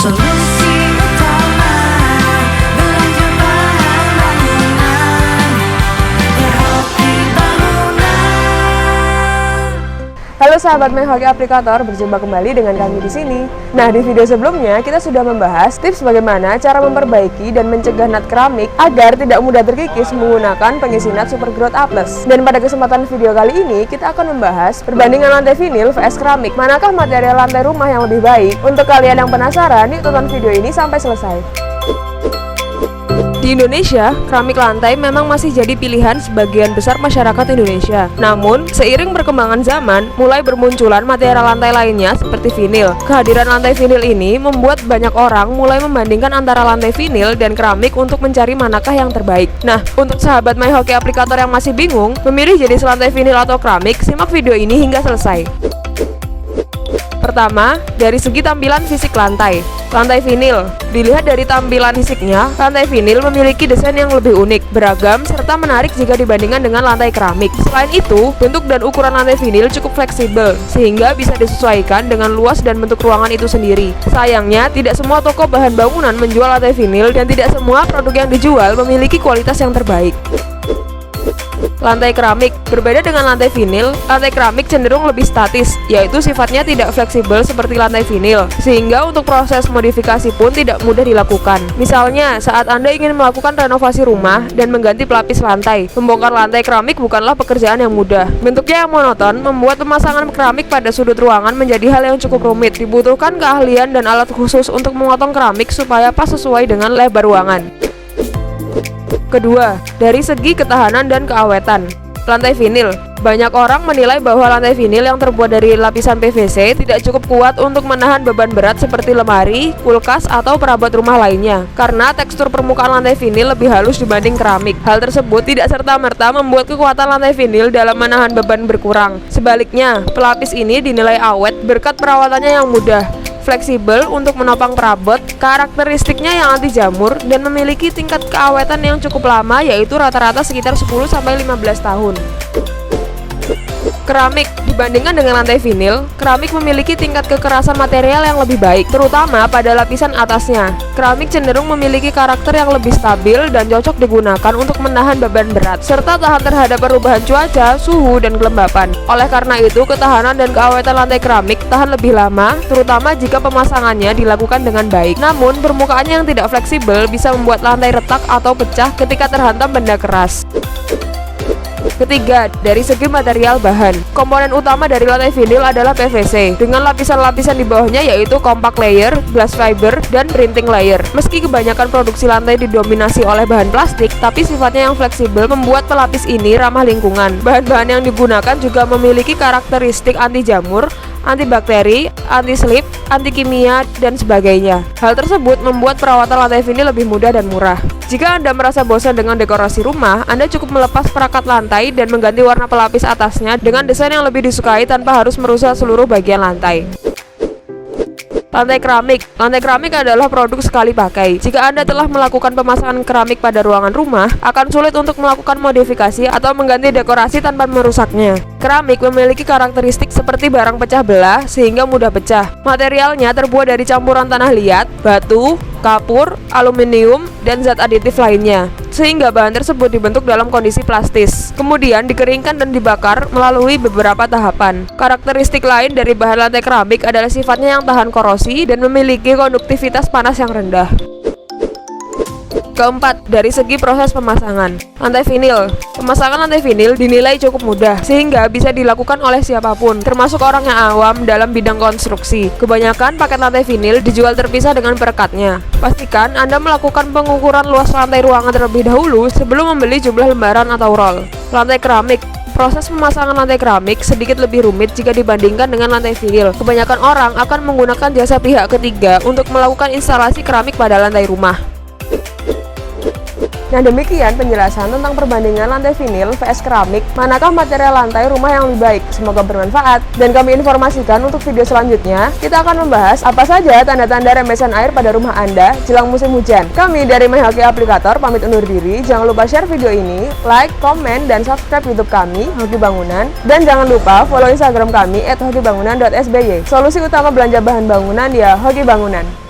Solusi utama belanja bahan bangunan, Hoki Bangunan. Halo sahabat MyHoki Aplikator, berjumpa kembali dengan kami di sini. Nah, di video sebelumnya kita sudah membahas tips bagaimana cara memperbaiki dan mencegah nut keramik agar tidak mudah terkikis menggunakan pengisi nut Super Growth A+. Dan pada kesempatan video kali ini kita akan membahas perbandingan lantai vinil vs keramik. Manakah material lantai rumah yang lebih baik? Untuk kalian yang penasaran, yuk tonton video ini sampai selesai. Di Indonesia, keramik lantai memang masih jadi pilihan sebagian besar masyarakat Indonesia. Namun, seiring perkembangan zaman, mulai bermunculan material lantai lainnya seperti vinil. Kehadiran lantai vinil ini membuat banyak orang mulai membandingkan antara lantai vinil dan keramik untuk mencari manakah yang terbaik. Nah, untuk sahabat MyHoki Aplikator yang masih bingung memilih jenis lantai vinil atau keramik, simak video ini hingga selesai. Pertama, dari segi tampilan fisik lantai. Lantai vinil, dilihat dari tampilan fisiknya, lantai vinil memiliki desain yang lebih unik, beragam, serta menarik jika dibandingkan dengan lantai keramik. Selain itu, bentuk dan ukuran lantai vinil cukup fleksibel, sehingga bisa disesuaikan dengan luas dan bentuk ruangan itu sendiri. Sayangnya, tidak semua toko bahan bangunan menjual lantai vinil, dan tidak semua produk yang dijual memiliki kualitas yang terbaik. Lantai keramik, berbeda dengan lantai vinil, lantai keramik cenderung lebih statis, yaitu sifatnya tidak fleksibel seperti lantai vinil, sehingga untuk proses modifikasi pun tidak mudah dilakukan. Misalnya, saat Anda ingin melakukan renovasi rumah dan mengganti pelapis lantai, membongkar lantai keramik bukanlah pekerjaan yang mudah. Bentuknya yang monoton membuat pemasangan keramik pada sudut ruangan menjadi hal yang cukup rumit. Dibutuhkan keahlian dan alat khusus untuk memotong keramik supaya pas sesuai dengan lebar ruangan. Kedua, dari segi ketahanan dan keawetan. Lantai vinil, banyak orang menilai bahwa lantai vinil yang terbuat dari lapisan PVC tidak cukup kuat untuk menahan beban berat seperti lemari, kulkas, atau perabot rumah lainnya, karena tekstur permukaan lantai vinil lebih halus dibanding keramik. Hal tersebut tidak serta-merta membuat kekuatan lantai vinil dalam menahan beban berkurang. Sebaliknya, pelapis ini dinilai awet berkat perawatannya yang mudah, fleksibel untuk menopang perabot, karakteristiknya yang anti jamur, dan memiliki tingkat keawetan yang cukup lama, yaitu rata-rata sekitar 10-15 tahun. Keramik, dibandingkan dengan lantai vinil, keramik memiliki tingkat kekerasan material yang lebih baik, terutama pada lapisan atasnya. Keramik cenderung memiliki karakter yang lebih stabil dan cocok digunakan untuk menahan beban berat, serta tahan terhadap perubahan cuaca, suhu, dan kelembapan. Oleh karena itu, ketahanan dan keawetan lantai keramik tahan lebih lama, terutama jika pemasangannya dilakukan dengan baik. Namun, permukaannya yang tidak fleksibel bisa membuat lantai retak atau pecah ketika terhantam benda keras. Ketiga, dari segi material bahan. Komponen utama dari lantai vinil adalah PVC, dengan lapisan-lapisan di bawahnya yaitu compact layer, glass fiber, dan printing layer. Meski kebanyakan produksi lantai didominasi oleh bahan plastik, tapi sifatnya yang fleksibel membuat pelapis ini ramah lingkungan. Bahan-bahan yang digunakan juga memiliki karakteristik anti jamur, antibakteri, anti-slip, anti kimia, dan sebagainya. Hal tersebut membuat perawatan lantai vinil lebih mudah dan murah. Jika Anda merasa bosan dengan dekorasi rumah, Anda cukup melepas perangkat lantai dan mengganti warna pelapis atasnya dengan desain yang lebih disukai tanpa harus merusak seluruh bagian lantai. Lantai keramik. Lantai keramik adalah produk sekali pakai. Jika Anda telah melakukan pemasangan keramik pada ruangan rumah, akan sulit untuk melakukan modifikasi atau mengganti dekorasi tanpa merusaknya. Keramik memiliki karakteristik seperti barang pecah belah sehingga mudah pecah. Materialnya terbuat dari campuran tanah liat, batu, kapur, aluminium, dan zat aditif lainnya, sehingga bahan tersebut dibentuk dalam kondisi plastis. Kemudian dikeringkan dan dibakar melalui beberapa tahapan. Karakteristik lain dari bahan lantai keramik adalah sifatnya yang tahan korosi dan memiliki konduktivitas panas yang rendah. Keempat, dari segi proses pemasangan. Lantai vinil. Pemasangan lantai vinil dinilai cukup mudah, sehingga bisa dilakukan oleh siapapun, termasuk orang yang awam dalam bidang konstruksi. Kebanyakan paket lantai vinil dijual terpisah dengan perekatnya. Pastikan Anda melakukan pengukuran luas lantai ruangan terlebih dahulu sebelum membeli jumlah lembaran atau roll. Lantai keramik. Proses pemasangan lantai keramik sedikit lebih rumit jika dibandingkan dengan lantai vinil. Kebanyakan orang akan menggunakan jasa pihak ketiga untuk melakukan instalasi keramik pada lantai rumah. Nah, demikian penjelasan tentang perbandingan lantai vinil vs keramik, manakah material lantai rumah yang lebih baik. Semoga bermanfaat. Dan kami informasikan untuk video selanjutnya, kita akan membahas apa saja tanda-tanda rembesan air pada rumah Anda jelang musim hujan. Kami dari MyHoki Aplikator pamit undur diri. Jangan lupa share video ini, like, komen, dan subscribe YouTube kami, Hoki Bangunan. Dan jangan lupa follow Instagram kami @hokibangunan.sby. Solusi utama belanja bahan bangunan ya Hoki Bangunan.